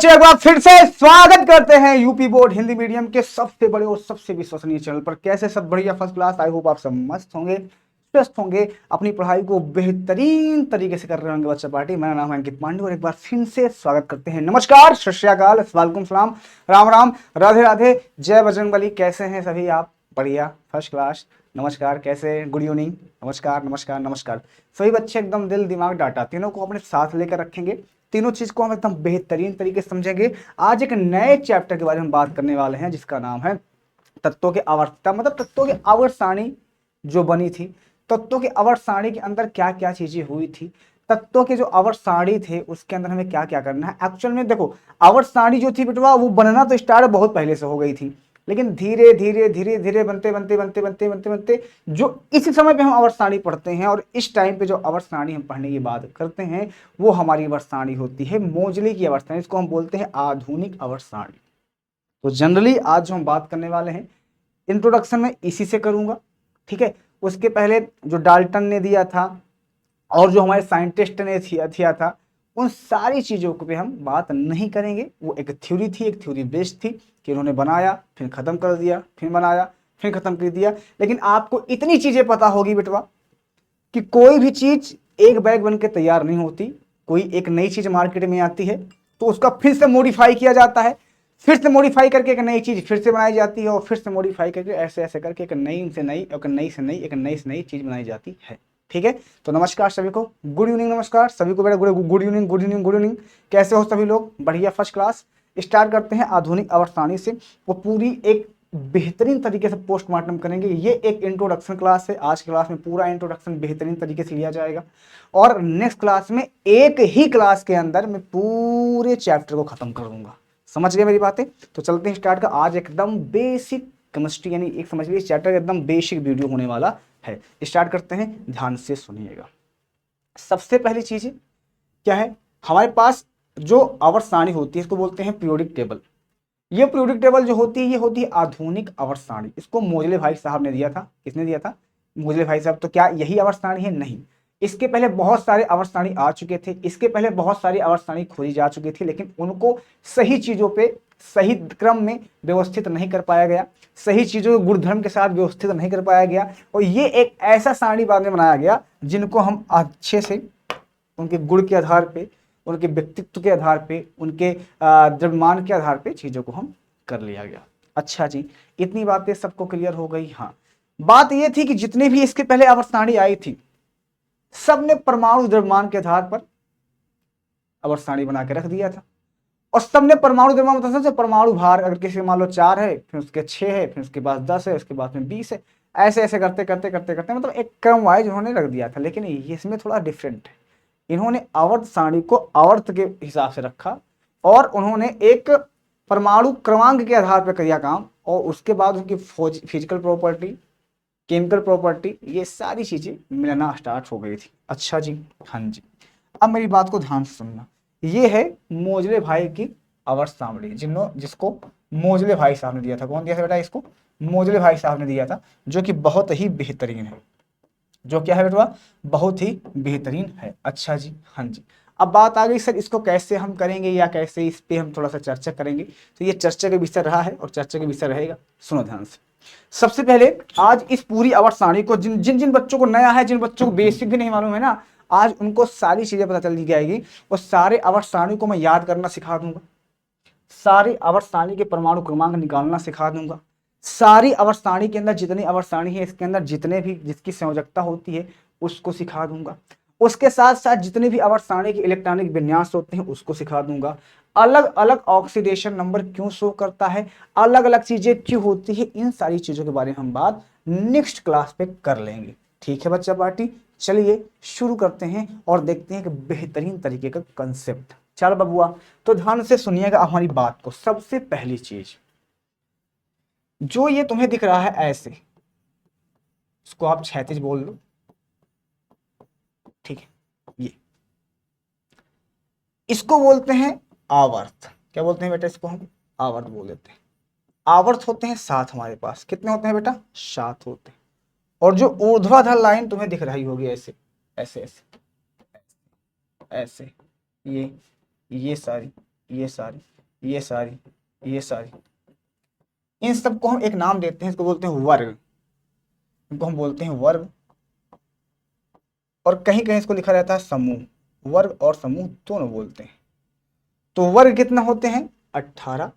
बच्चों, एक बार फिर से स्वागत करते हैं यूपी बोर्ड हिंदी मीडियम के सबसे बड़े और सबसे विश्वसनीय चैनल पर। कैसे सब बढ़िया, फर्स्ट क्लास। आई होप आप सब मस्त होंगे, स्वस्थ होंगे, अपनी पढ़ाई को बेहतरीन तरीके से कर रहे होंगे बच्चा पार्टी। मेरा नाम है अंकित पांडे और एक बार फिर से स्वागत करते हैं। नमस्कार, सत श्री अकाल, वालेकुम सलाम, राम राम, राधे राधे, जय बजरंगबली। कैसे हैं सभी आप? बढ़िया, फर्स्ट क्लास। नमस्कार, कैसे? गुड इवनिंग, नमस्कार नमस्कार नमस्कार। सभी बच्चे एकदम दिल दिमाग डाटा तीनों को अपने साथ लेकर रखेंगे। तीनों चीज को हम एकदम बेहतरीन तरीके से समझेंगे। आज एक नए चैप्टर के बारे में बात करने वाले हैं जिसका नाम है तत्वों के आवर्तता, मतलब तत्वों की आवर्त सारणी जो बनी थी। तत्वों की आवर्त सारणी के अंदर क्या क्या चीजें हुई थी, तत्वों के जो आवर्त सारणी थे उसके अंदर हमें क्या क्या करना है। एक्चुअल में देखो, आवर्त सारणी जो थी बेटवा, वो बनना तो स्टार्ट बहुत पहले से हो गई थी, लेकिन धीरे धीरे धीरे धीरे बनते बनते बनते बनते बनते बनते जो इस समय पे हम आवर्त सारणी पढ़ते हैं और इस टाइम पे जो आवर्त सारणी हम पढ़ने की बात करते हैं वो हमारी आवर्त सारणी होती है मोजले की आवर्त सारणी। इसको हम बोलते हैं आधुनिक आवर्त सारणी। तो जनरली आज जो हम बात करने वाले हैं, इंट्रोडक्शन में इसी से करूंगा, ठीक है। उसके पहले जो डाल्टन ने दिया था और जो हमारे साइंटिस्ट ने दिया था, उन सारी चीज़ों को पे हम बात नहीं करेंगे। वो एक थ्योरी थी, एक थ्योरी बेस्ड थी कि उन्होंने बनाया, फिर ख़त्म कर दिया, फिर बनाया, फिर ख़त्म कर दिया। लेकिन आपको इतनी चीज़ें पता होगी बेटवा कि कोई भी चीज़ एक बैग बन के तैयार नहीं होती। कोई एक नई चीज़ मार्केट में आती है तो उसका फिर से मॉडिफाई किया जाता है, फिर से मॉडिफाई करके एक नई चीज़ फिर से बनाई जाती है और फिर से मॉडिफाई करके ऐसे ऐसे करके एक नई से नई, एक नई से नई, एक नई से नई चीज़ बनाई जाती है, ठीक है। तो नमस्कार सभी को, गुड इवनिंग, नमस्कार सभी को, बेटा good evening, good evening, good evening. कैसे हो सभी लोग? बढ़िया, फर्स्ट क्लास। स्टार्ट करते हैं आधुनिक आवर्त सारणी से। वो पूरी एक बेहतरीन तरीके से पोस्टमार्टम करेंगे। ये एक इंट्रोडक्शन क्लास है। आज क्लास में पूरा इंट्रोडक्शन बेहतरीन तरीके से लिया जाएगा और नेक्स्ट क्लास में एक ही क्लास के अंदर मैं पूरे चैप्टर को खत्म कर दूंगा। समझ गए मेरी बातें? तो चलते हैं स्टार्ट का। आज एकदम बेसिक केमिस्ट्री, यानी एक समझ लीजिए चैप्टर एकदम बेसिक वीडियो होने वाला है। स्टार्ट करते हैं, ध्यान से सुनिएगा। सबसे पहली चीज क्या है, हमारे पास जो आवर्त सारणी होती है इसको बोलते हैं पीरियोडिक टेबल। ये पीरियोडिक टेबल जो होती है ये होती है आधुनिक आवर्त सारणी। इसको मोजले भाई साहब ने दिया था। किसने दिया था? मोजले भाई साहब। तो क्या यही आवर्त सारणी है? नहीं। इसके पहले बहुत सारे आवर्त सारणी आ चुके थे, इसके पहले बहुत सारी आवर्त सारणी खोजी जा चुकी थी, लेकिन उनको सही चीजों पे सही क्रम में व्यवस्थित नहीं कर पाया गया, सही चीजों के गुणधर्म के साथ व्यवस्थित नहीं कर पाया गया। और ये एक ऐसा सारणी बाद में बनाया गया जिनको हम अच्छे से उनके गुण के आधार पे, उनके व्यक्तित्व के आधार पे, उनके द्रव्यमान के आधार पे चीजों को हम कर लिया गया। अच्छा जी, इतनी बातें सबको क्लियर हो गई? हाँ। बात यह थी कि जितने भी इसके पहले आवर्त सारणी आई थी सबने परमाणु द्रव्यमान के आधार पर आवर्त सारणी बना के रख दिया था और सबने परमाणु द्रव्यमान मतलब से परमाणु भार, अगर किसी मान लो 4 है, फिर उसके 6 है, फिर उसके बाद 10 है, उसके बाद में 20 है, ऐसे ऐसे करते करते करते करते मतलब एक क्रम वाइज उन्होंने रख दिया था। लेकिन इसमें थोड़ा डिफरेंट है। इन्होंने आवर्त सारणी को आवर्त के हिसाब से रखा और उन्होंने एक परमाणु क्रमांक के आधार पर किया काम और उसके बाद उनकी फिजिकल प्रॉपर्टी, केमिकल प्रॉपर्टी, ये सारी चीजें मिलना स्टार्ट हो गई थी। अच्छा जी, हाँ जी। अब मेरी बात को ध्यान से सुनना। ये है मोजले भाई की आवर्त सारणी, जिसको मोजले भाई साहब ने दिया था। कौन दिया था बेटा इसको? मोजले भाई साहब ने दिया था, जो कि बहुत ही बेहतरीन है। जो क्या है बेटा? बहुत ही बेहतरीन है। अच्छा जी, हाँ जी। अब बात आ गई सर इसको कैसे हम करेंगे या कैसे इस पे हम थोड़ा सा चर्चा करेंगे। तो ये चर्चा का विषय रहा है और चर्चा का विषय रहेगा। सुनो ध्यान से। सबसे पहले आज इस पूरी आवर्त सारणी को जिन जिन जिन बच्चों को नया है, जिन बच्चों को बेसिक भी नहीं मालूम है ना, आज उनको सारी चीजें पता चल जाएगी और सारे आवर्त सारणी को मैं याद करना सिखा दूंगा। सारी आवर्त सारणी के परमाणु क्रमांक निकालना सिखा दूंगा। सारी आवर्त सारणी के अंदर जितनी आवर्त सारणी है इसके अंदर जितने भी जिसकी संयोजकता होती है उसको सिखा दूंगा। उसके साथ साथ जितने भी आवर्त सारणी के इलेक्ट्रॉनिक विन्यास होते हैं उसको सिखा दूंगा। अलग अलग ऑक्सीडेशन नंबर क्यों शो करता है, अलग अलग चीजें क्यों होती है, इन सारी चीजों के बारे में हम बात नेक्स्ट क्लास पे कर लेंगे। ठीक है बच्चा पार्टी, चलिए शुरू करते हैं और देखते हैं कि बेहतरीन तरीके का कंसेप्ट। चल बबुआ, तो ध्यान से सुनिएगा हमारी बात को। सबसे पहली चीज जो ये तुम्हें दिख रहा है ऐसे, इसको आप क्षैतिज बोल लो, ठीक है। ये इसको बोलते हैं आवर्त। क्या बोलते हैं बेटा? इसको हम आवर्त बोल देते हैं। आवर्त होते हैं 7 हमारे पास। कितने होते हैं बेटा? 7 होते हैं। और जो ऊर्ध्वाधर लाइन तुम्हें दिख रही होगी ऐसे ऐसे ऐसे ऐसे, ये सारी ये सारी, ये सारी, ये सारी, इन सबको हम एक नाम देते हैं, इसको बोलते हैं वर्ग, इनको हम बोलते हैं वर्ग। और कहीं कहीं इसको लिखा रहता है समूह, वर्ग और समूह दोनों बोलते हैं। तो वर्ग कितने होते हैं? 18,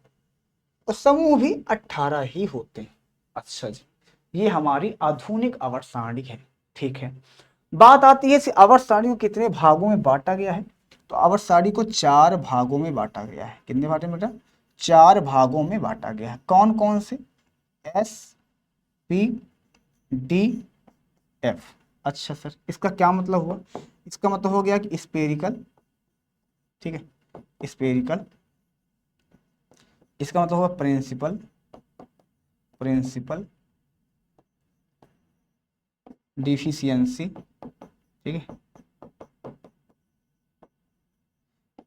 और समूह भी 18 ही होते हैं। अच्छा जी, ये हमारी आधुनिक आवर्त सारणी है। ठीक है, बात आती है आवर्त सारणी को कितने भागों में बांटा गया है। तो आवर्त सारणी को 4 भागों में बांटा गया है। कितने बांटे बेटा? 4 भागों में बांटा गया है। कौन कौन से? S, P, D, F. अच्छा सर, इसका क्या मतलब हुआ? इसका मतलब हो गया कि स्पेरिकल, ठीक है, स्पेरिकल। इसका मतलब हुआ प्रिंसिपल, प्रिंसिपल, डिफिशियंसी, ठीक है,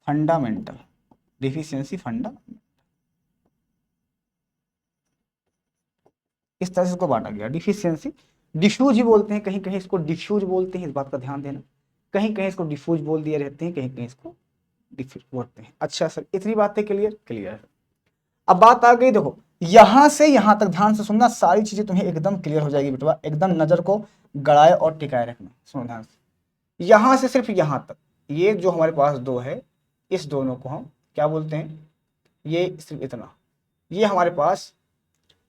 फंडामेंटल, डिफिशियंसी, फंडामेंटल। इस तरह से इसको बांटा गया। डिफिशियंसी, डिफ्यूज ही बोलते हैं, कहीं कहीं इसको डिफ्यूज बोलते हैं, इस बात का ध्यान देना। कहीं कहीं इसको डिफ्यूज बोल दिए रहते हैं, कहीं कहीं इसको डिफ्यूज बोलते हैं। अच्छा सर, इतनी बातें क्लियर? क्लियर है। अब बात आ गई, देखो यहां से यहां तक ध्यान से सुनना, सारी चीजें तुम्हें एकदम क्लियर हो जाएगी बेटवा। एकदम नजर को गड़ाए और टिकाए रखना, सुनो ध्यान से। यहां से सिर्फ यहां तक, ये जो हमारे पास दो है, इस दोनों को हम क्या बोलते हैं? ये सिर्फ इतना, ये हमारे पास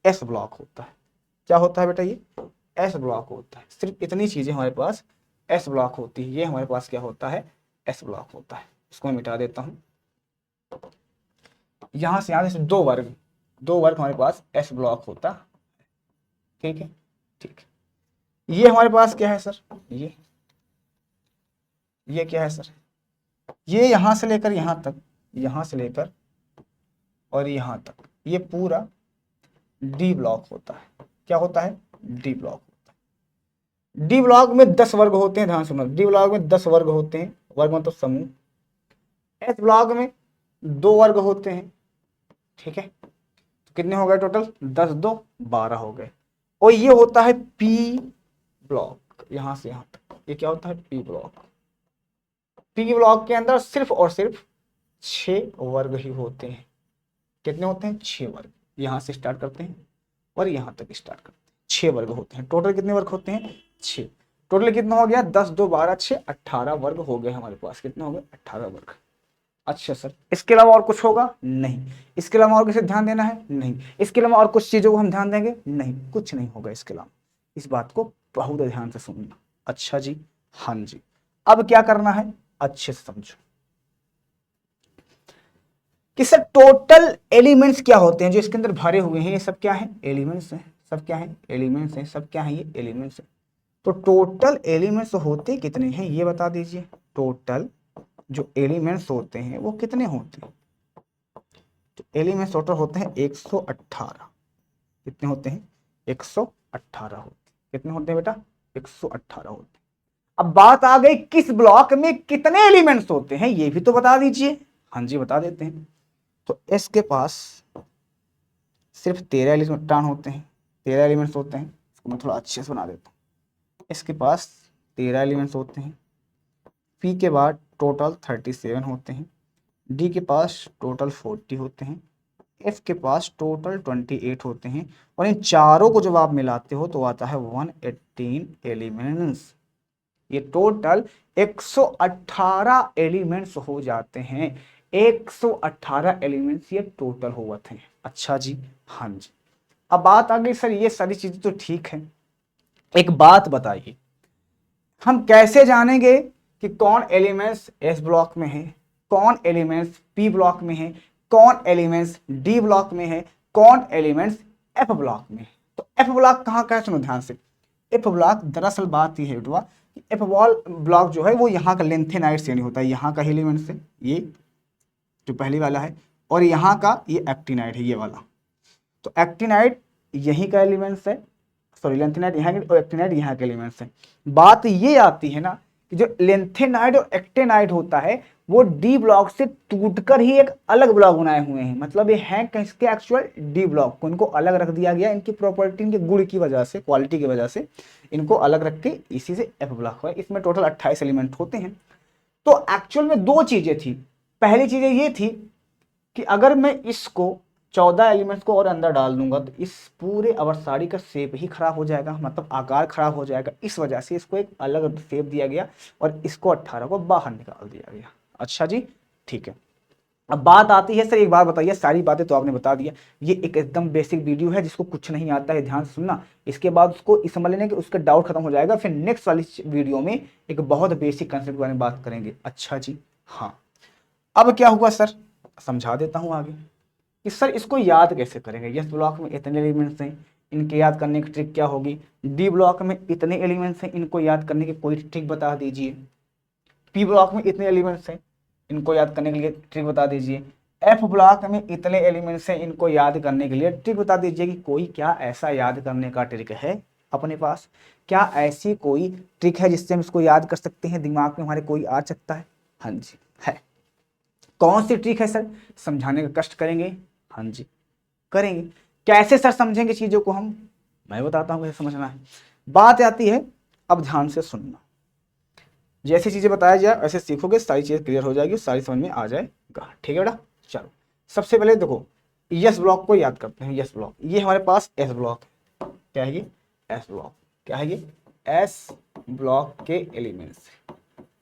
एस ब्लॉक होता है। क्या होता है बेटा? ये एस ब्लॉक होता है। सिर्फ इतनी चीजें हमारे पास एस ब्लॉक होती है। ये हमारे पास क्या होता है? एस ब्लॉक होता है। इसको मैं मिटा देता हूं। यहां से यहां से दो वर्ग, दो वर्ग हमारे पास एस ब्लॉक होता। ठीक है, ठीक है। ये हमारे पास क्या है सर? ये क्या है सर? ये यहां से लेकर यहां तक, यहां से लेकर और यहां तक, ये पूरा डी ब्लॉक होता है। क्या होता है? डी ब्लॉक होता है। डी ब्लॉक में 10 वर्ग होते हैं, ध्यान सुनो। डी ब्लॉक में 10 वर्ग होते हैं, वर्ग मतलब समूह। एस ब्लॉक में 2 वर्ग होते हैं। ठीक है, तो कितने हो गए टोटल? 10 2 12 हो गए। और ये होता है पी ब्लॉक, यहां से यहां तक, ये क्या होता है? P block. पी ब्लॉक के अंदर सिर्फ और सिर्फ 6 वर्ग ही होते हैं। कितने होते हैं? 6 वर्ग। यहां से स्टार्ट करते हैं और यहां तक स्टार्ट करते हैं। 6 वर्ग होते हैं। टोटल कितने वर्ग होते हैं? 6। टोटल कितना हो गया? 10 2 12 6 18 वर्ग हो गए हमारे पास। कितने हो गए? 18 वर्ग। अच्छा सर, इसके अलावा और कुछ होगा? नहीं। इसके अलावा और किसे ध्यान देना है? नहीं। इसके अलावा और कुछ चीजों को हम ध्यान देंगे? नहीं, कुछ नहीं होगा इसके अलावा। इस बात को बहुत ध्यान से सुनना। अच्छा जी, हाँ जी। अब क्या करना है? अच्छे से समझो कि सर टोटल एलिमेंट्स क्या होते हैं जो इसके अंदर भरे हुए हैं। ये सब क्या है? एलिमेंट्स हैं। सब क्या है? एलिमेंट्स हैं। सब क्या है? ये एलिमेंट्स हैं। तो टोटल एलिमेंट्स होते कितने हैं ये बता दीजिए। टोटल जो एलिमेंट्स होते हैं वो कितने होते हैं? तो एलिमेंट्स टोटल होते हैं 118। कितने होते हैं? 118 होते हैं। कितने होते हैं बेटा? 118 होते हैं। अब बात आ गई किस ब्लॉक में कितने एलिमेंट्स होते हैं, ये भी तो बता दीजिए। हाँ जी, बता देते हैं। तो एस के पास सिर्फ 13 एलिमेंट होते हैं। 13 एलिमेंट्स होते हैं। इसको मैं थोड़ा अच्छे से बना देता हूँ। इसके पास 13 एलिमेंट्स होते हैं। पी के बाद टोटल 37 होते हैं। डी के पास टोटल 40 होते हैं। एफ के पास टोटल 28 होते हैं। और इन चारों को जब आप मिलाते हो तो आता है 118 एलिमेंट्स। ये टोटल 118 एलिमेंट्स हो जाते हैं। 118 एलिमेंट्स ये टोटल हो जाते हैं। अच्छा जी, हाँ जी। अब बात आ गई सर, ये सारी चीजें तो ठीक है, एक बात बताइए, हम कैसे जानेंगे कि कौन एलिमेंट्स एस ब्लॉक में है, कौन एलिमेंट्स पी ब्लॉक में है, कौन एलिमेंट्स डी ब्लॉक में है, कौन एलिमेंट्स एफ ब्लॉक में है? तो एफ ब्लॉक कहाँ का है? सुनो ध्यान से। एफ ब्लॉक दरअसल बात यह है बेटवा कि एफ ब्लॉक जो है वो यहाँ का लेंथेनाइड से नहीं होता है। यहाँ का एलिमेंट्स है ये जो पहली वाला है, और यहाँ का ये एक्टिनाइड है, ये वाला। तो एक्टिनाइड यहीं का एलिमेंट्स है, सॉरी लेंथेनाइड यहाँ के और एक्टिनाइड यहाँ के एलिमेंट्स हैं। बात ये आती है ना कि जो लेंथेनाइड और एक्टिनाइड होता है वो डी ब्लॉक से टूटकर ही एक अलग ब्लॉक बनाए हुए हैं। मतलब ये है किसके? एक्चुअल डी ब्लॉक को इनको अलग रख दिया गया, इनकी प्रॉपर्टी, इनके गुण की वजह से, क्वालिटी की वजह से इनको अलग रख के इसी से एफ ब्लॉक हुआ। इसमें टोटल 28 एलिमेंट होते हैं। तो एक्चुअल में दो चीजें थी। पहली चीज ये थी कि अगर मैं इसको 14 एलिमेंट्स को और अंदर डाल दूंगा तो इस पूरे अवसारी का शेप ही खराब हो जाएगा, मतलब आकार खराब हो जाएगा। इस वजह से इसको एक अलग शेप दिया गया और इसको 18 को बाहर निकाल दिया गया। अच्छा जी, ठीक है। अब बात आती है, सर एक बात बताइए, सारी बातें तो आपने बता दिया, ये एक एकदम बेसिक वीडियो है, जिसको कुछ नहीं आता है ध्यान से सुनना, इसके बाद उसको इस समझ लेना कि उसका डाउट खत्म हो जाएगा। फिर नेक्स्ट वाली वीडियो में एक बहुत बेसिक कंसेप्ट के बारे में बात करेंगे। अच्छा जी, हाँ। अब क्या हुआ सर, समझा देता हूं आगे कि सर इसको याद कैसे करेंगे। यस ब्लॉक में इतने एलिमेंट्स हैं, इनके याद करने की ट्रिक क्या होगी। डी ब्लॉक में इतने एलिमेंट्स हैं, इनको याद करने की कोई ट्रिक बता दीजिए। पी ब्लॉक में इतने एलिमेंट्स हैं, इनको याद करने के लिए ट्रिक बता दीजिए। एफ ब्लॉक में इतने एलिमेंट्स हैं, इनको याद करने के लिए ट्रिक बता दीजिए। कि कोई क्या ऐसा याद करने का ट्रिक है अपने पास, क्या ऐसी कोई ट्रिक है जिससे हम इसको याद कर सकते हैं, दिमाग में हमारे कोई आ सकता है। हाँ जी है। कौन सी ट्रिक है सर, समझाने का कष्ट करेंगे। हाँ जी करेंगे। कैसे सर समझेंगे चीजों को हम, मैं बताता हूँ कैसे समझना है। बात आती है, अब ध्यान से सुनना, जैसी चीजें बताया जाए वैसे सीखोगे, सारी चीजें क्लियर हो जाएगी, सारी समझ में आ जाएगा। ठीक है बेटा, चलो सबसे पहले देखो यस ब्लॉक को याद करते हैं। यस ब्लॉक, ये हमारे पास एस ब्लॉक है। क्या है ये, एस ब्लॉक। क्या है ये, एस ब्लॉक के एलिमेंट्स।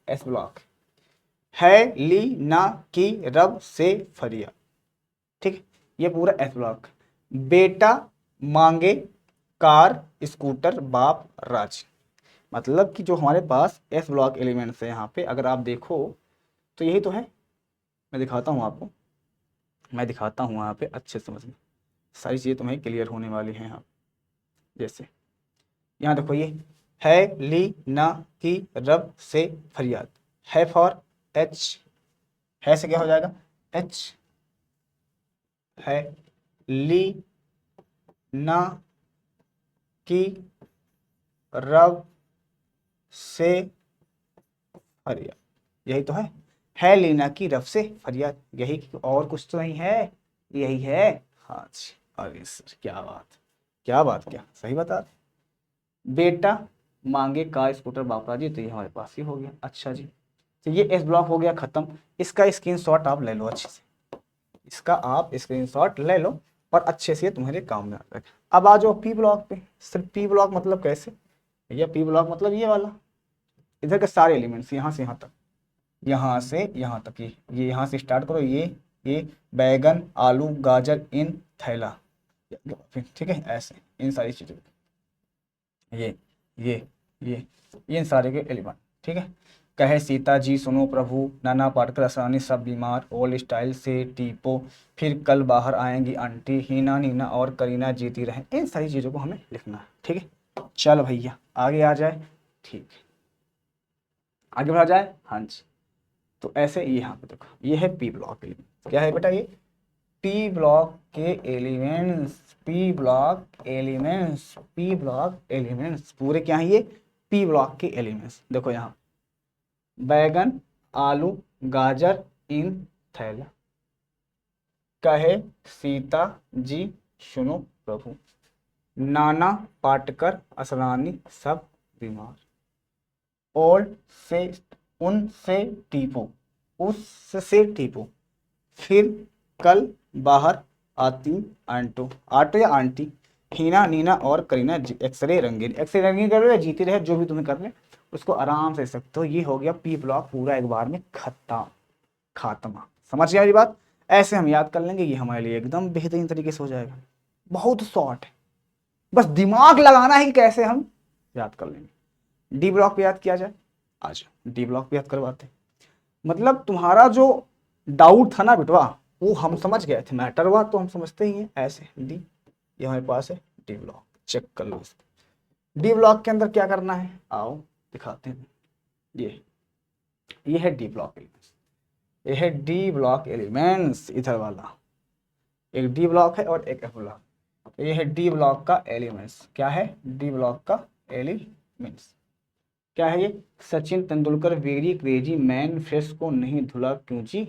एस ब्लॉक है ली ना की रब से फरिया। ठीक है, ये पूरा एस ब्लॉक। बेटा मांगे कार स्कूटर बाप राज। मतलब कि जो हमारे पास एस ब्लॉक एलिमेंट्स है यहाँ पे, अगर आप देखो तो यही तो है। मैं दिखाता हूँ आपको, मैं दिखाता हूँ यहाँ पे अच्छे समझ में, सारी चीज़ें तुम्हें क्लियर होने वाली हैं यहाँ। जैसे यहाँ देखो, ये है ली ना की रब से फरियाद। है फॉर एच, है से क्या हो जाएगा एच, है ली ना की रब से फरियाद, यही तो है लीना की रब से फरियाद, यही, और कुछ तो नहीं है, यही है। हाँ जी, अरे सर क्या बात, क्या बात, क्या सही बता रहे। बेटा मांगे कार स्कूटर बापरा जी, तो ये हमारे पास ही हो गया। अच्छा जी, तो ये एस ब्लॉक हो गया खत्म। इसका स्क्रीनशॉट आप ले लो अच्छे से, इसका आप स्क्रीनशॉट ले लो और अच्छे से तुम्हारे काम में आ जाएगा। अब आ जाओ पी ब्लॉक पे। सर पी ब्लॉक मतलब कैसे, भैया पी ब्लॉक मतलब ये वाला, इधर के सारे एलिमेंट्स यहाँ से यहाँ तक, यहाँ से यहाँ तक, ये यहाँ से स्टार्ट करो, ये बैगन आलू गाजर इन थैला, ठीक है, ऐसे इन सारी चीज़ों, ये ये ये इन सारे के एलिमेंट। ठीक है, कहे सीता जी सुनो प्रभु, नाना पाटकर असरानी सब बीमार, ओल्ड स्टाइल से टीपो, फिर कल बाहर आएंगी आंटी, हीना नीना और करीना जीती रहे। इन सारी चीज़ों को हमें लिखना है। ठीक है, चल भैया आगे आ जाए। ठीक है, आगे बढ़ा जाए। हाँ जी, तो ऐसे यहाँ पे देखो, ये है पी ब्लॉक एलिमेंट। क्या है बेटा, ये पी ब्लॉक के elements. P block elements, P block elements पूरे क्या है, ये पी ब्लॉक के एलिमेंट्स। देखो यहाँ बैगन आलू गाजर इन थैला, कहे सीता जी सुनो प्रभु, नाना पाटकर असरानी सब बीमार, ओल्ड से उनसे टीपो, उससे टीपो, फिर कल बाहर आती आंटो, आटो या आंटी, हीना नीना और करीना एक्सरे रंगीन। एक्सरे रंगीन कर रहे हो या जीती रहे, जो भी तुम्हें कर ले उसको आराम से सकते हो। ये हो गया पी ब्लॉक पूरा एक बार में खत्म, खात्मा। समझ गया मेरी बात, ऐसे हम याद कर लेंगे, ये हमारे लिए एकदम बेहतरीन तरीके से हो जाएगा। बहुत शॉर्ट है, बस दिमाग लगाना है कि कैसे हम याद कर लेंगे। डी ब्लॉक पे याद किया जाए, आज डी ब्लॉक पे याद करवाते हैं। मतलब तुम्हारा जो डाउट था ना बिटवा, वो हम समझ गए थे, मैटर हुआ तो हम समझते ही हैं। ऐसे डी, ये हमारे पास है डी ब्लॉक, चेक कर लो इसको। डी ब्लॉक के अंदर क्या करना है, आओ दिखाते हैं। ये है डी ब्लॉक एलिमेंट्स, ये है डी ब्लॉक एलिमेंट्स, इधर वाला एक डी ब्लॉक है और एक एफ ब्लॉक। ये है डी ब्लॉक का एलिमेंट्स। क्या है, डी ब्लॉक का एलिमेंट्स क्या है, ये Sachin Tendulkar very crazy man, fresh को नहीं धुला क्यों जी,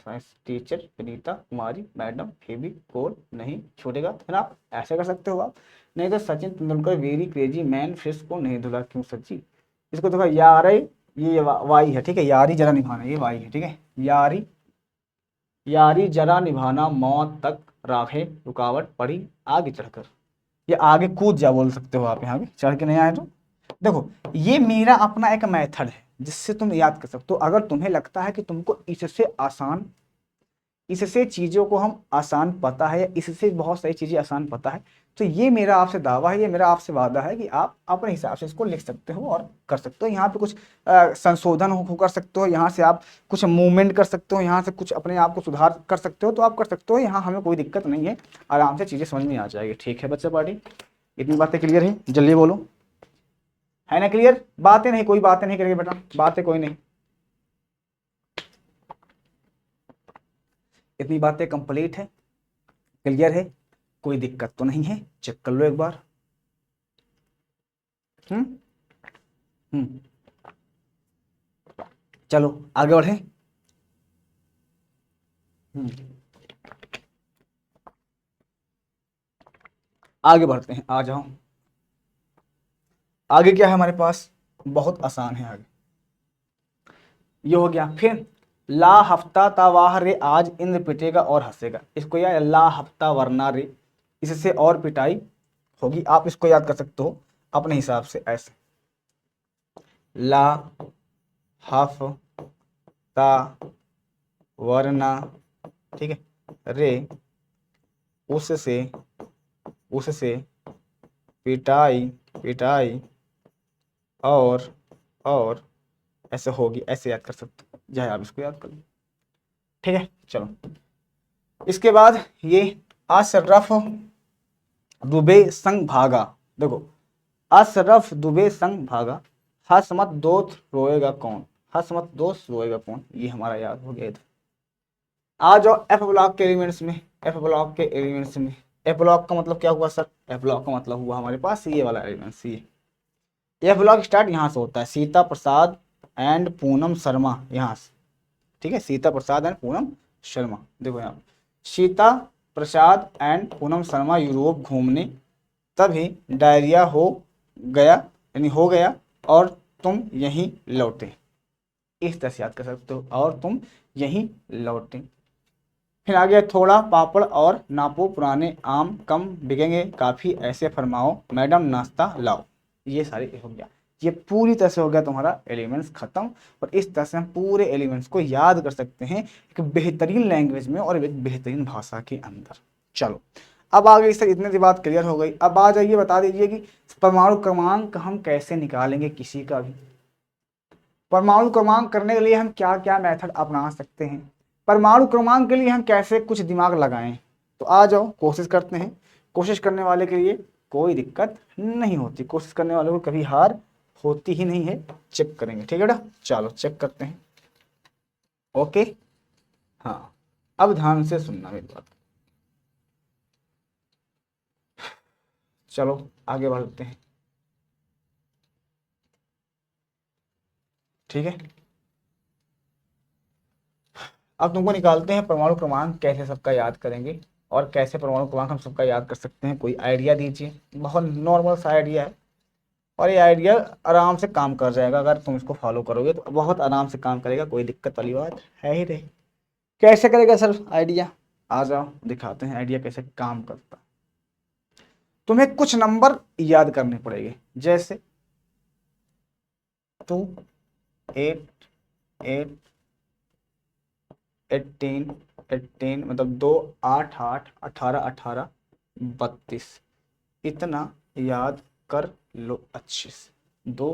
साइंस टीचर विनीता कुमारी मैडम फेविकोल नहीं छोड़ेगा। फिर आप ऐसे कर सकते हो आप, नहीं तो Sachin Tendulkar very crazy man, fresh को नहीं धुला क्यों सच्ची। इसको देखो यार, ये वाई है, ठीक है, यारी जरा निभाना, ये वाई है, ठीक है, यारी यारी जरा निभाना मौत तक राखे रुकावट पड़ी आगे चढ़कर। ये आगे कूद जा बोल सकते हो आप, यहाँ भी चढ़ के नहीं आए तो। देखो ये मेरा अपना एक मेथड है जिससे तुम याद कर सकते हो। अगर तुम्हें लगता है कि तुमको इससे चीज़ों को हम आसान पता है या इससे बहुत सारी चीज़ें आसान पता है, तो ये मेरा आपसे दावा है, ये मेरा आपसे वादा है कि आप अपने हिसाब से इसको लिख सकते हो और कर सकते हो। यहाँ पे कुछ संशोधन हो कर सकते हो, यहाँ से आप कुछ मूवमेंट कर सकते हो, यहाँ से कुछ अपने आप को सुधार कर सकते हो, तो आप कर सकते हो। यहाँ हमें कोई दिक्कत नहीं है, आराम से चीज़ें समझ में आ जाएगी। ठीक है बच्चा पार्टी, इतनी बातें क्लियर है? जल्दी बोलो, है ना क्लियर? बातें नहीं, कोई बातें नहीं करेगी बेटा, बातें कोई नहीं। इतनी बातें कंप्लीट है, क्लियर है, कोई दिक्कत तो नहीं है? चेक कर लो एक बार। हम्म हम्म चलो आगे बढ़े। आगे बढ़ते हैं, आ जाओ। आगे क्या है हमारे पास? बहुत आसान है आगे। ये हो गया। फिर ला हफ्ता तवाह रे आज इंद्र पिटेगा और हंसेगा। इसको याद, ला हफ्ता वरना रे, इससे और पिटाई होगी। आप इसको याद कर सकते हो अपने हिसाब से ऐसे, ला हफ्ता वरना, ठीक है, रे उससे उससे पिटाई पिटाई और ऐसे होगी, ऐसे याद कर सकते हो, चाहे आप इसको याद कर लो। ठीक है चलो, इसके बाद ये अशरफ दुबे संग भागा। देखो अशरफ दुबे संग भागा, हसमत दोस्त रोएगा कौन, हसमत दोस्त रोएगा कौन, ये हमारा याद हो गया। आ जाओ एफ ब्लॉक के एलिमेंट्स में। एफ ब्लॉक के एलिमेंट्स में, एफ ब्लॉक का मतलब क्या हुआ सर? एफ ब्लॉक का मतलब हुआ हमारे पास ये वाला एलिमेंट्स, ये एफ ब्लॉक स्टार्ट यहाँ से होता है, सीता प्रसाद एंड पूनम शर्मा, यहाँ से। ठीक है, सीता प्रसाद एंड पूनम शर्मा। देखो यहाँ सीता प्रसाद एंड पूनम शर्मा यूरोप घूमने, तभी डायरिया हो गया, यानी हो गया, और तुम यहीं लौटे। इस तरह से याद कर सकते हो, और तुम यहीं लौटे। फिर आ गया थोड़ा पापड़ और नापो पुराने आम, कम बिकेंगे काफ़ी, ऐसे फरमाओ मैडम नाश्ता लाओ। ये सारे हो गया, ये पूरी तरह से हो गया तुम्हारा एलिमेंट्स खत्म। और इस तरह से हम पूरे एलिमेंट्स को याद कर सकते हैं एक बेहतरीन लैंग्वेज में और एक बेहतरीन भाषा के अंदर। चलो अब आ गई सर, इतने सी बात क्लियर हो गई। अब आ जाइए, बता दीजिए कि परमाणु क्रमांक हम कैसे निकालेंगे किसी का भी। परमाणु क्रमांक करने के लिए हम क्या क्या मेथड अपना सकते हैं, परमाणु क्रमांक के लिए हम कैसे कुछ दिमाग लगाएं, तो आ जाओ कोशिश करते हैं। कोशिश करने वाले के लिए कोई दिक्कत नहीं होती, कोशिश करने वाले को कभी हार होती ही नहीं है। चेक करेंगे, ठीक है बेटा, चलो चेक करते हैं। ओके हाँ, अब ध्यान से सुनना मेरी बात। चलो आगे बढ़ते हैं, ठीक है। अब तुमको निकालते हैं परमाणु क्रमांक, कैसे सबका याद करेंगे और कैसे परमाणु क्रमांक हम सबका याद कर सकते हैं। कोई आइडिया दीजिए, बहुत नॉर्मल सा आइडिया है, और ये आइडिया आराम से काम कर जाएगा। अगर तुम इसको फॉलो करोगे तो बहुत आराम से काम करेगा, कोई दिक्कत वाली बात है ही नहीं। कैसे करेगा सर आइडिया? आ जाओ दिखाते हैं आइडिया कैसे काम करता। तुम्हें कुछ नंबर याद करने पड़ेंगे, जैसे 2 8 8 18 18, मतलब 2 8 8 18 18 32, इतना याद कर लो अच्छे से। 2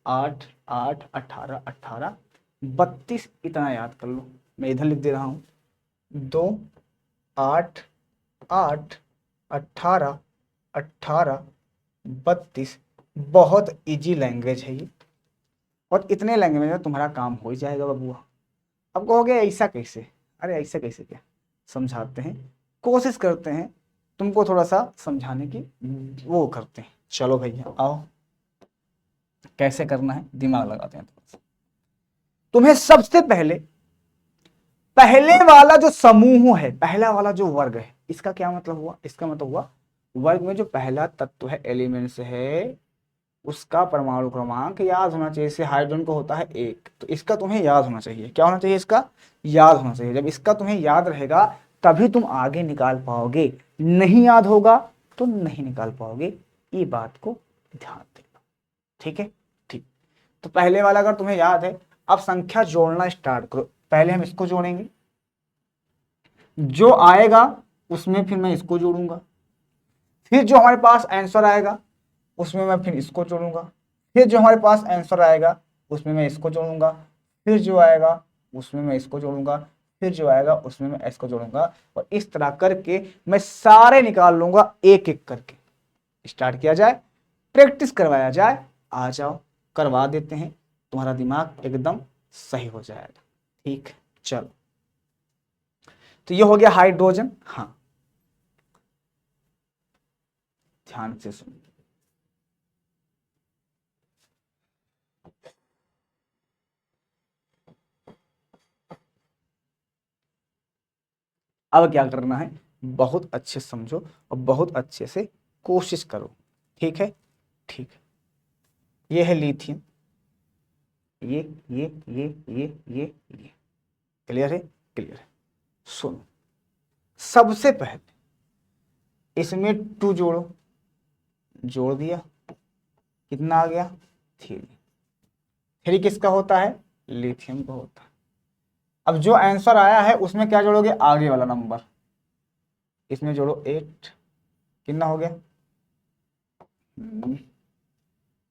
8 8 18 18 32, इतना याद कर लो। मैं इधर लिख दे रहा हूँ, 2 8 8 18 18 32। बहुत इजी लैंग्वेज है ये, और इतने लैंग्वेज में तुम्हारा काम हो ही जाएगा बबुआ। अब कहोगे ऐसा कैसे? अरे ऐसा कैसे क्या, समझाते हैं, कोशिश करते हैं तुमको थोड़ा सा समझाने की वो करते हैं। चलो भैया आओ, कैसे करना है दिमाग लगाते हैं थोड़ा सा। तुम्हें सबसे पहले पहले वाला जो समूह है, पहला वाला जो वर्ग है, इसका क्या मतलब हुआ? इसका मतलब हुआ वर्ग में जो पहला तत्व है, एलिमेंट्स है, उसका परमाणु क्रमांक याद होना चाहिए। जैसे हाइड्रोजन को होता है 1, तो इसका तुम्हें याद होना चाहिए। क्या होना चाहिए? इसका याद होना चाहिए। जब इसका तुम्हें याद रहेगा तभी तुम आगे निकाल पाओगे, नहीं याद होगा तो नहीं निकाल पाओगे। ये बात को ध्यान देना, ठीक है? ठीक। तो पहले वाला अगर तुम्हें याद है, अब संख्या जोड़ना स्टार्ट करो। पहले हम इसको जोड़ेंगे, जो आएगा उसमें फिर मैं इसको जोड़ूंगा, फिर जो हमारे पास आंसर आएगा उसमें मैं फिर इसको जोड़ूंगा, फिर जो हमारे पास आंसर आएगा उसमें मैं इसको जोड़ूंगा, फिर जो आएगा उसमें मैं इसको जोड़ूंगा, फिर जो आएगा उसमें मैं इसको जोड़ूंगा, और इस तरह करके मैं सारे निकाल लूंगा एक एक करके। स्टार्ट किया जाए, प्रैक्टिस करवाया जाए। आ जाओ, करवा देते हैं, तुम्हारा दिमाग एकदम सही हो जाएगा। ठीक, चलो। तो ये हो गया हाइड्रोजन। हाँ, ध्यान से सुनो। अब क्या करना है, बहुत अच्छे समझो और बहुत अच्छे से कोशिश करो। ठीक है? ठीक है। ये है लिथियम, ये क्लियर है? क्लियर है। सुनो, सबसे पहले इसमें 2 जोड़ो, जोड़ दिया, कितना आ गया? 3। 3 किसका होता है? लिथियम का होता है। अब जो आंसर आया है उसमें क्या जोड़ोगे? आगे वाला नंबर। इसमें जोड़ो 8, कितना हो गया?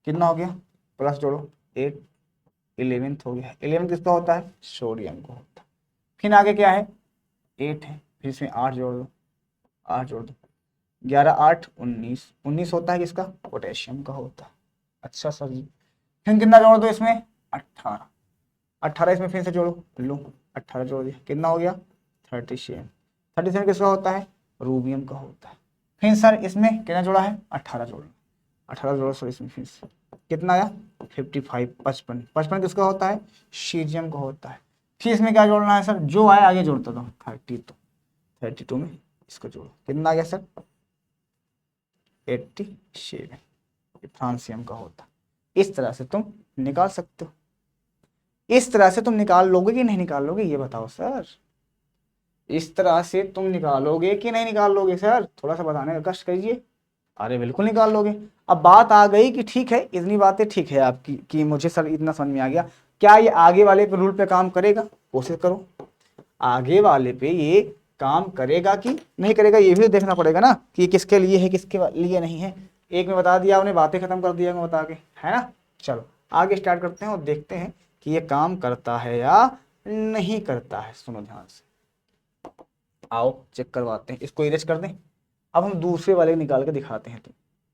कितना हो गया? प्लस जोड़ो 8, 11th हो गया। 11th किसका होता है? सोडियम को होता है। फिर आगे क्या है? 8 है, फिर इसमें 8 जोड़ दो, 8 जोड़ दो, 11 8 19, 19 होता है किसका? पोटेशियम का होता है। अच्छा सर जी। फिर कितना जोड़ दो इसमें? 18, 18 इसमें फिर से जोड़ो, लो 18 जोड़ दिया, कितना हो गया? 37। 37 किसका होता है? रूबियम का होता है। फिर सर इसमें कितना जोड़ा है? 18 जोड़ा, 18 जोड़ो सर इसमें, फिर से कितना आया? 55, 55। 55 किसका होता है? सीजियम का होता है। फिर इसमें क्या जोड़ना है सर? जो आए आगे जोड़ता था। 32, 32 में इसको जोड़ो, कितना आ गया सर? 87। फ्रांसियम का होता। इस तरह से तुम निकाल सकते हो। इस तरह से तुम निकाल लोगे कि नहीं निकाल लोगे, ये बताओ सर। इस तरह से तुम निकालोगे कि नहीं निकाल लोगे सर? थोड़ा सा बताने का कष्ट कीजिए। अरे बिल्कुल निकाल लोगे। अब बात आ गई कि ठीक है, इतनी बातें ठीक है आपकी कि मुझे सर इतना समझ में आ गया, क्या ये आगे वाले पे रूल पे काम करेगा? कोशिश करो, आगे वाले पे ये काम करेगा कि नहीं करेगा, ये भी देखना पड़ेगा ना कि किसके लिए है किसके लिए नहीं है। एक में बता दिया, उन्हें बातें खत्म कर दिया मैं बता के, है ना? चलो आगे स्टार्ट करते हैं और देखते हैं कि ये काम करता है या नहीं करता है। सुनो ध्यान से, आओ चेक करवाते हैं। इसको इरेज कर दें। अब हम दूसरे वाले निकाल के दिखाते हैं तुम,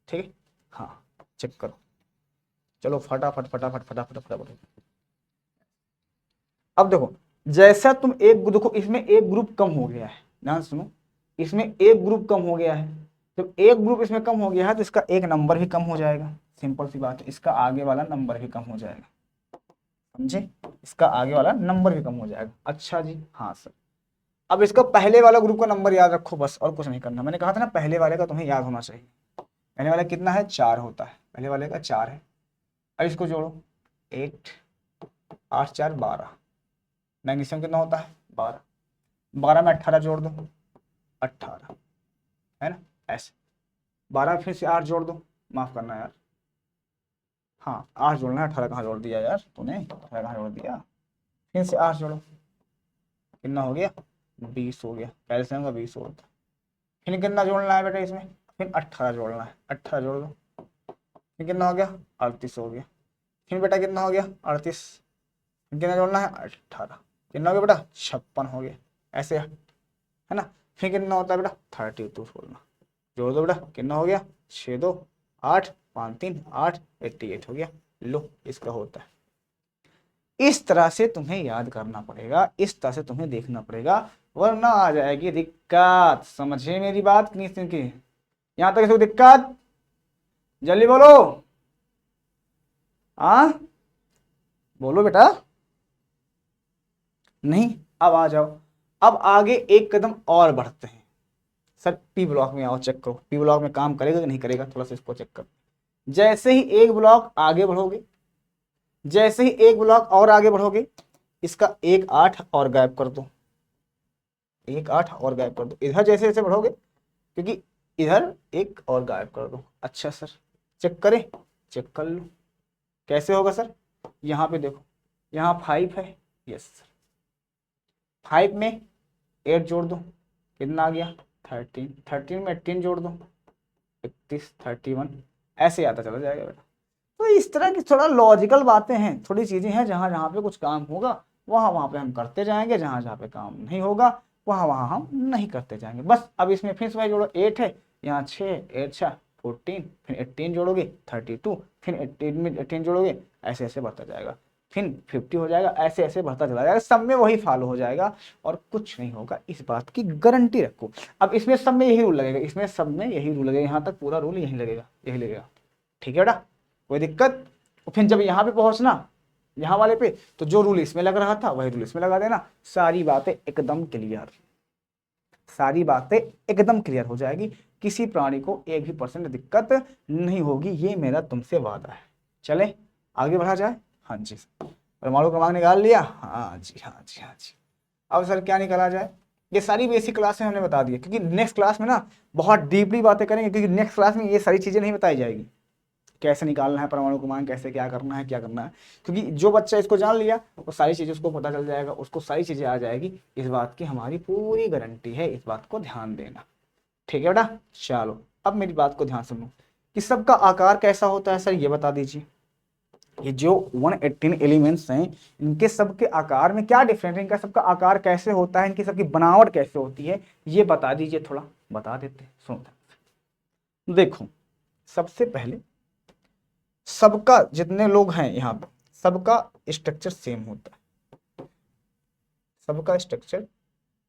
ठीक है? हाँ, चेक करो, चलो फटाफट फटाफट फटाफट फटाफट। अब देखो, जैसा तुम एक देखो, इसमें एक ग्रुप कम हो गया है, ध्यान सुनो, इसमें एक ग्रुप कम हो गया है। जब एक ग्रुप इसमें कम हो गया है तो इसका एक नंबर भी कम हो जाएगा। सिंपल सी बात है, इसका आगे वाला नंबर भी कम हो जाएगा। समझे? इसका आगे वाला नंबर भी कम हो जाएगा। अच्छा जी, हाँ सर। अब इसका पहले वाला ग्रुप का नंबर याद रखो बस, और कुछ नहीं करना। मैंने कहा था ना पहले वाले का तुम्हें याद होना चाहिए। पहले वाला कितना है? 4 होता है, पहले वाले का 4 है। अब इसको जोड़ो, 8 8 4 12। मैग्नीशियम कितना होता है? 12। 12 में 18 जोड़ दो, 18, है ना? ऐसे 12 फिर से 8 जोड़ दो, माफ करना यार, हाँ 8 जोड़ना है, 18 कहाँ जोड़ दिया यार तूने? 18 कहाँ जोड़ दिया? फिर से 8 जोड़ो, कितना हो गया? 20 हो गया। कैल्शियम का 20 होता है। फिर कितना जोड़ना है बेटा इसमें? फिर 18 जोड़ना है, 18 जोड़ दो, फिर कितना हो गया? 38 हो गया। फिर बेटा कितना हो गया? 38। फिर कितना जोड़ना है? 18। कितना हो गया बेटा? 56 हो गया। ऐसे है ना? फिर कितना होता है बेटा? 32 जोड़ना, जोड़ दो बेटा, कितना हो गया? 6 2 8 5 3 8, 88 हो गया। लो, इसका होता है। इस तरह से तुम्हें याद करना पड़ेगा, इस तरह से तुम्हें देखना पड़ेगा, वरना आ जाएगी दिक्कत। समझे मेरी बात नहीं? की यहां तक इसको दिक्कत? जल्दी बोलो, हाँ बोलो बेटा। नहीं? अब आ जाओ, अब आगे एक कदम और बढ़ते हैं। सर पी ब्लॉक में आओ, चेक करो पी ब्लॉक में काम करेगा कि नहीं करेगा, थोड़ा सा इसको चेक करो। जैसे ही एक ब्लॉक आगे बढ़ोगे, जैसे ही एक ब्लॉक और आगे बढ़ोगे, इसका एक 8 और गायब कर दो, एक 8 और गायब कर दो। इधर जैसे जैसे बढ़ोगे, क्योंकि इधर एक और गायब कर दो। अच्छा सर, चेक करें, चेक कर लो कैसे होगा सर। यहाँ पे देखो, यहाँ 5 है, यस सर, 5 में 8 जोड़ दो, कितना आ गया 13, 13 में 18 जोड़ दो 31, 31, ऐसे आता चला जाएगा बेटा। तो इस तरह की थोड़ा लॉजिकल बातें हैं, थोड़ी चीजें हैं, जहां जहां पे कुछ काम होगा वहां वहां पे हम करते जाएंगे, जहां जहां पे काम नहीं होगा वहां वहां हम नहीं करते जाएंगे। बस अब इसमें फिर से भाई जोड़ो, 8 है, यहाँ 6, 8 6 14, फिर 18 जोड़ोगे 32, फिर 18 में 18 जोड़ोगे, ऐसे ऐसे बढ़ता जाएगा, फिर 50 हो जाएगा, ऐसे ऐसे बढ़ता चला जाएगा, सब में वही फॉलो हो जाएगा और कुछ नहीं होगा, इस बात की गारंटी रखो। अब इसमें सब में यही रूल लगेगा, इसमें सब में यही रूल लगेगा, यहाँ तक पूरा रूल यही लगेगा, यही लगेगा। ठीक है बेटा, कोई दिक्कत? और फिर जब यहाँ पे पहुंचना, यहाँ वाले पे, तो जो रूल इसमें लग रहा था वही रूल इसमें लगा देना, सारी बातें एकदम क्लियर, सारी बातें एकदम क्लियर हो जाएगी, किसी प्राणी को 1% दिक्कत नहीं होगी, ये मेरा तुमसे वादा है। चले आगे बढ़ा जाए। हाँ जी, परमाणु क्रमांक निकाल लिया, हाँ जी हाँ जी हाँ जी। अब सर क्या निकाला जाए, ये सारी बेसिक क्लास में हमने बता दिया, क्योंकि नेक्स्ट क्लास में ना बहुत डीपली बातें करेंगे, क्योंकि नेक्स्ट क्लास में ये सारी चीजें नहीं बताई जाएगी, कैसे निकालना है परमाणु क्रमांक, कैसे क्या करना है, क्या करना है, क्योंकि जो बच्चा इसको जान लिया वो सारी चीज़ें उसको पता चल जाएगा, उसको सारी चीज़ें आ जाएगी, इस बात की हमारी पूरी गारंटी है, इस बात को ध्यान देना। ठीक है बेटा, चलो अब मेरी बात को ध्यान सुनो कि सबका आकार कैसा होता है सर, ये बता दीजिए। ये जो 118 एलिमेंट्स हैं, इनके सबके आकार में क्या डिफरेंस है, इनका सबका आकार कैसे होता है, इनकी सबकी बनावट कैसे होती है, ये बता दीजिए, थोड़ा बता देते हैं, सुनो। देखो, सबसे पहले सबका, जितने लोग हैं यहाँ पे, सबका स्ट्रक्चर सेम होता है, सबका स्ट्रक्चर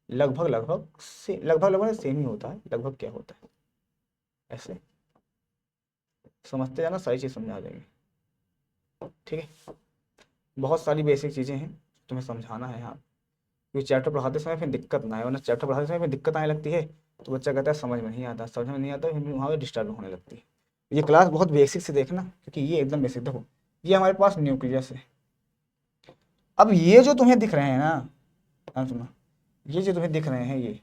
लगभग लगभग सेम ही होता है। लगभग क्या होता है, ऐसे समझते जाना, सारी चीज समझा देंगे। ठीक है, बहुत सारी बेसिक चीजें हैं तुम्हें समझाना है यहाँ, क्योंकि चैप्टर पढ़ाते समय फिर दिक्कत ना है, वरना चैप्टर पढ़ाते समय फिर दिक्कत आने लगती है, तो बच्चा कहता है समझ में नहीं आता, समझ में नहीं आता, फिर वहाँ पर डिस्टर्ब होने लगती है। ये क्लास बहुत बेसिक से देखना, क्योंकि ये एकदम बेसिक। देखो, ये हमारे पास न्यूक्लियस है। अब ये जो तुम्हें दिख रहे हैं ना, सुनो, ये जो तुम्हें दिख रहे हैं, ये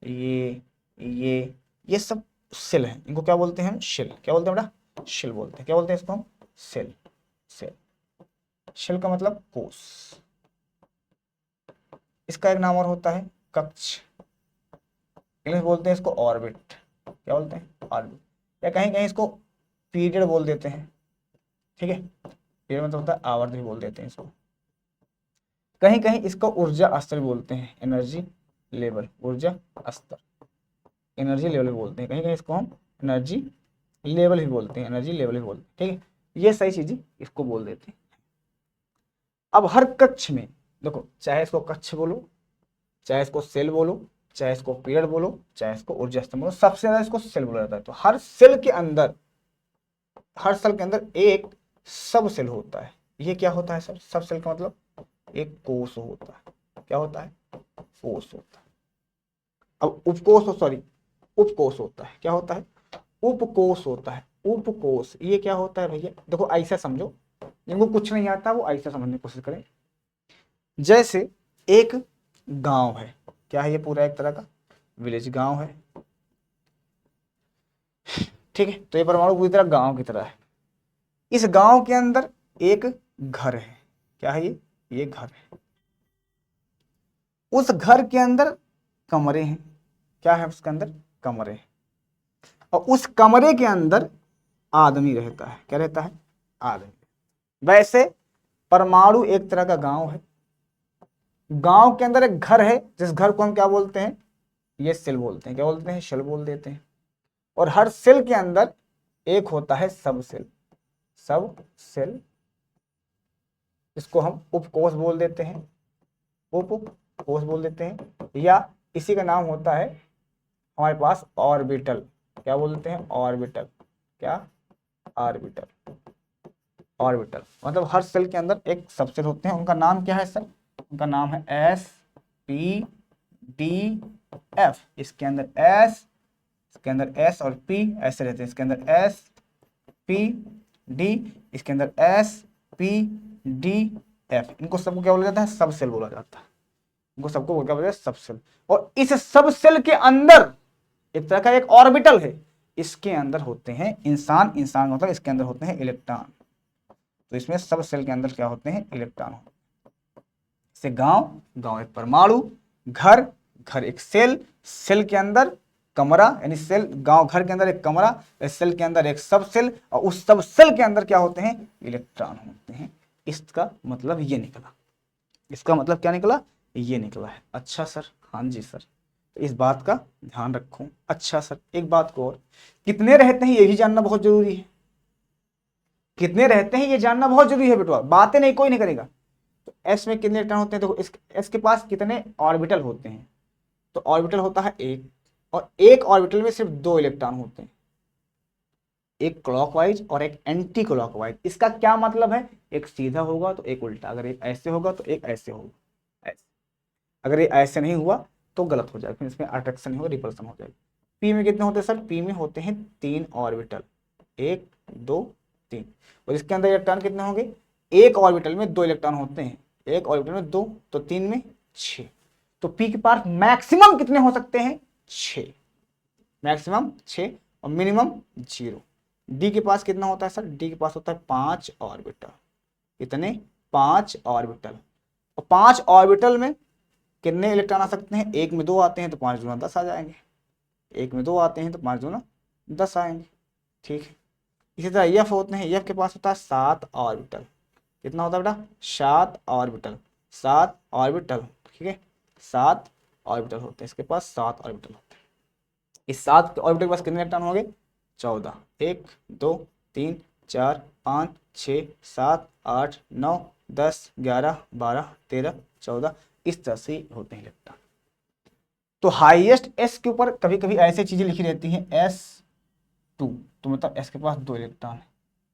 ये ये सब सेल हैं, इनको क्या बोलते हैं हम, शेल। क्या बोलते हैं बेटा, शेल बोलते हैं। क्या बोलते हैं इसको हम, सेल। सेल, शेल का मतलब कोश। इसका एक नाम और होता है कक्ष, इंग्लिश बोलते हैं इसको ऑर्बिट। क्या बोलते हैं, ऑर्बिट, या कहीं कहीं इसको पीरियड बोल देते हैं। ठीक है, पीरियड मतलब होता है आवर्त भी बोल देते हैं इसको, कहीं कहीं इसको ऊर्जा स्तर बोलते हैं, एनर्जी लेवल, ऊर्जा स्तर, एनर्जी लेवल भी बोलते हैं, कहीं कहीं इसको हम एनर्जी लेवल भी बोलते हैं, एनर्जी लेवल भी बोलते हैं। ठीक है, ये सही चीजें इसको बोल देते हैं। अब हर कक्ष में देखो, चाहे इसको कक्ष बोलो, चाहे इसको सेल बोलो, चाहे इसको पीरियड बोलो, चाहे इसको ऊर्जा स्तर बोलो, सबसे ज्यादा इसको सेल बोला जाता है। तो हर सेल के अंदर, हर सेल के अंदर एक सब सेल होता है। ये क्या होता है सर, सब सेल का मतलब एक कोष होता है। क्या होता है, कोष होता है। अब उपकोष, सॉरी, उपकोष होता है। क्या होता है, उपकोष होता है। उपकोष ये क्या होता है भैया, देखो ऐसा समझो, जिनको कुछ नहीं आता वो ऐसा समझने की कोशिश करें। जैसे एक गांव है, क्या है, ये पूरा एक तरह का विलेज गांव है। ठीक है, तो ये परमाणु पूरी तरह गांव की तरह है। इस गांव के अंदर एक घर है। क्या है ये घर है। उस घर के अंदर कमरे हैं। क्या है उसके अंदर, कमरे हैं। और उस कमरे के अंदर आदमी रहता है। क्या रहता है, आदमी। वैसे परमाणु एक तरह का गांव है, गांव के अंदर एक घर है, जिस घर को हम क्या बोलते हैं, ये सेल बोलते हैं। क्या बोलते हैं, सेल बोल देते हैं। और हर सेल के अंदर एक होता है सब सेल। सब सेल, इसको हम उपकोष बोल देते हैं, उपकोष बोल देते हैं, या इसी का नाम होता है हमारे पास ऑर्बिटल। क्या बोलते हैं, ऑर्बिटल। क्या, ऑर्बिटल। ऑर्बिटल मतलब हर सेल के अंदर एक सबसेल होते हैं, उनका नाम क्या है सर, उनका नाम है S P D F। इसके अंदर S इसके अंदर एस और पी ऐसे रहते हैं, इसके अंदर एस पी डी, इसके अंदर एस पी डी एफ। इनको सबको क्या बोला जाता है? सब सेल बोला जाता है। इनको सबको क्या बोला जाता है? सब सेल। और इस सब सेल के अंदर एक तरह का एक ऑर्बिटल है, इसके अंदर होते हैं इंसान, इंसान मतलब इसके अंदर होते हैं इलेक्ट्रॉन। तो इसमें सब सेल के अंदर क्या होते हैं? इलेक्ट्रॉन होते हैं। जैसे गांव, गांव एक परमाणु, घर, घर एक सेल, सेल के अंदर कमरा यानी सेल, गांव घर के अंदर एक कमरा, सेल के अंदर एक सब सेल, और उस सब सेल के अंदर क्या होते हैं? इलेक्ट्रॉन होते हैं। इसका मतलब ये निकला। इसका मतलब क्या निकला? ये निकला है। अच्छा सर, हाँ जी सर, तो इस बात का ध्यान रखूं। अच्छा सर, एक बात को और, कितने रहते हैं ये भी जानना बहुत जरूरी है। कितने रहते हैं ये जानना बहुत जरूरी है बेटवा, बातें नहीं कोई नहीं करेगा। तो एस में कितने इलेक्ट्रॉन होते हैं? देखो, इस एस के पास कितने ऑर्बिटल होते हैं? तो ऑर्बिटल होता है एक, और एक ऑर्बिटल में सिर्फ 2 इलेक्ट्रॉन होते हैं, एक क्लॉकवाइज और एक एंटी क्लॉकवाइज। इसका क्या मतलब है? एक सीधा होगा तो एक उल्टा, अगर एक ऐसे होगा तो एक ऐसे होगा, ऐसे। अगर ये ऐसे नहीं हुआ तो गलत हो जाएगा, फिर इसमें अट्रैक्शन नहीं होगा, रिपल्सन हो जाएगा। पी में कितने होते हैं सर? पी में होते हैं 3 ऑर्बिटल, 1 2 3। और इसके अंदर इलेक्ट्रॉन कितने होंगे? एक ऑर्बिटल में 2 इलेक्ट्रॉन होते हैं, एक ऑर्बिटल में 2, तो 3 में 6। तो पी के पास मैक्सिमम कितने हो सकते हैं? 6, मैक्सिमम 6 और मिनिमम 0। डी के पास कितना होता है सर? डी के पास होता है 5 ऑर्बिटल। कितने? 5 ऑर्बिटल। और 5 ऑर्बिटल में कितने इलेक्ट्रॉन आ सकते हैं? एक में 2 आते हैं तो 5 दूना 10 आ जाएंगे, एक में 2 आते हैं तो 5 दूना 10 आएंगे। ठीक है। इसी तरह एफ होते हैं, एफ के पास होता है 7 ऑर्बिटल। कितना होता है बेटा? 7 ऑर्बिटल, 7 ऑर्बिटल। ठीक है, 7 ऑर्बिटल होते हैं, इसके पास 7 ऑर्बिटल होते हैं। इस 7 ऑर्बिटल के पास कितने इलेक्ट्रॉन होंगे? 14। 1 2 3 4 5 6 7 8 9 10 11 12 13 14, इस तरह से होते हैं इलेक्ट्रॉन। तो हाईएस्ट एस के ऊपर कभी कभी ऐसे चीजें लिखी रहती हैं S2, तो मतलब एस के पास 2 इलेक्ट्रॉन है।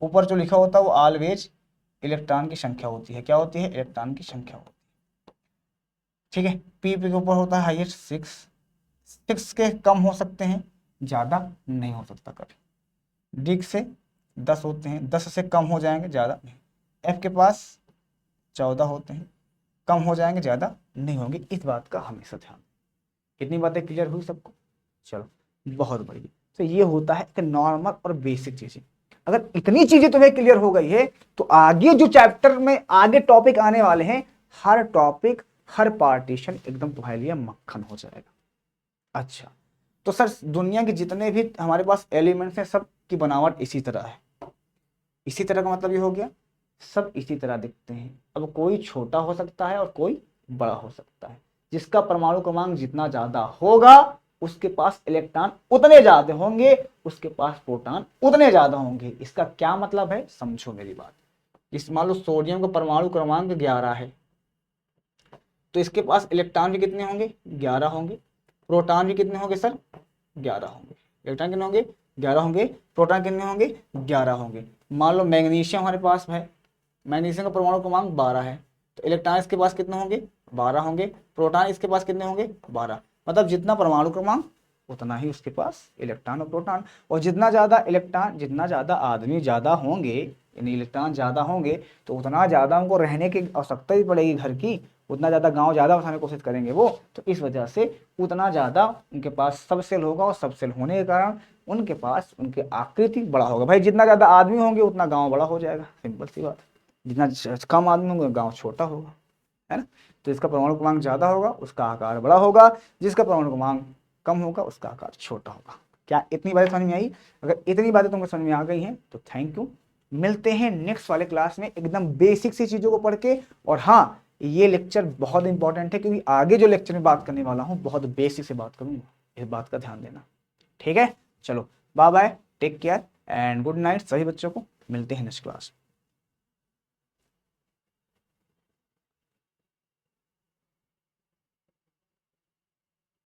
ऊपर जो लिखा होता है वो ऑलवेज इलेक्ट्रॉन की संख्या होती है। क्या होती है? इलेक्ट्रॉन की संख्या होती है। ठीक है। पी के ऊपर होता है हाईएस्ट 6, 6 के कम हो सकते हैं, ज्यादा नहीं हो सकता कभी। डी से 10 होते हैं, 10 से कम हो जाएंगे, ज्यादा नहीं। एफ के पास 14 होते हैं, कम हो जाएंगे, ज्यादा नहीं होंगे। इस बात का हमेशा ध्यान। कितनी बातें क्लियर हुई सबको? चलो, बहुत बढ़िया। तो ये होता है एक नॉर्मल और बेसिक चीजें। अगर इतनी चीजें तुम्हें क्लियर हो गई है तो आगे जो चैप्टर में आगे टॉपिक आने वाले हैं, हर टॉपिक हर पार्टीशन एकदम तुम्हारे लिए मक्खन हो जाएगा। अच्छा, तो सर दुनिया के जितने भी हमारे पास एलिमेंट्स हैं सब की बनावट इसी तरह है। इसी तरह का मतलब ये हो गया, सब इसी तरह दिखते हैं। अब कोई छोटा हो सकता है और कोई बड़ा हो सकता है। जिसका परमाणु क्रमांक जितना ज्यादा होगा उसके पास इलेक्ट्रॉन उतने ज्यादा होंगे, उसके पास प्रोटॉन उतने ज्यादा होंगे। इसका क्या मतलब है? समझो मेरी बात। इस मान लो सोडियम का परमाणु क्रमांक 11 है, तो इसके पास इलेक्ट्रॉन भी कितने होंगे? 11 होंगे। प्रोटॉन भी कितने होंगे सर? 11 होंगे। इलेक्ट्रॉन कितने होंगे? 11 होंगे। प्रोटॉन कितने होंगे? 11 होंगे। मान लो मैग्नीशियम हमारे पास है, मैग्नीशियम का परमाणु क्रमांक 12 है, तो इलेक्ट्रॉन इसके पास कितने होंगे? 12 होंगे। प्रोटॉन इसके पास कितने होंगे? 12। मतलब जितना परमाणु क्रमांक उतना ही उसके पास इलेक्ट्रॉन और प्रोटॉन। और जितना ज्यादा इलेक्ट्रॉन, जितना ज्यादा आदमी ज्यादा होंगे, यानी इलेक्ट्रॉन ज्यादा होंगे, तो उतना ज्यादा उनको रहने की आवश्यकता भी पड़ेगी घर की, उतना ज्यादा गांव ज्यादा बसाने की कोशिश करेंगे वो। तो इस वजह से उतना ज्यादा उनके पास सब सेल होगा, और सब सेल होने के कारण उनके पास उनकी आकृति बड़ा होगा। भाई जितना ज्यादा आदमी होंगे उतना गांव बड़ा हो जाएगा, सिंपल सी बात। जितना कम आदमी होंगे गांव छोटा होगा, है ना। तो इसका परमाणु क्रमांक ज्यादा होगा उसका आकार बड़ा होगा, जिसका परमाणु क्रमांक कम होगा उसका आकार छोटा होगा। क्या इतनी बातें समझ में आई? अगर इतनी बातें तुमको समझ में आ गई हैं तो थैंक यू। मिलते हैं नेक्स्ट वाले क्लास में एकदम बेसिक सी चीजों को पढ़ के। और हाँ, ये लेक्चर बहुत इंपॉर्टेंट है क्योंकि आगे जो लेक्चर में बात करने वाला हूँ बहुत बेसिक से बात करूंगा, इस बात का ध्यान देना। ठीक है, चलो bye bye, take care and good night सभी बच्चों को। मिलते हैं नेक्स्ट क्लास।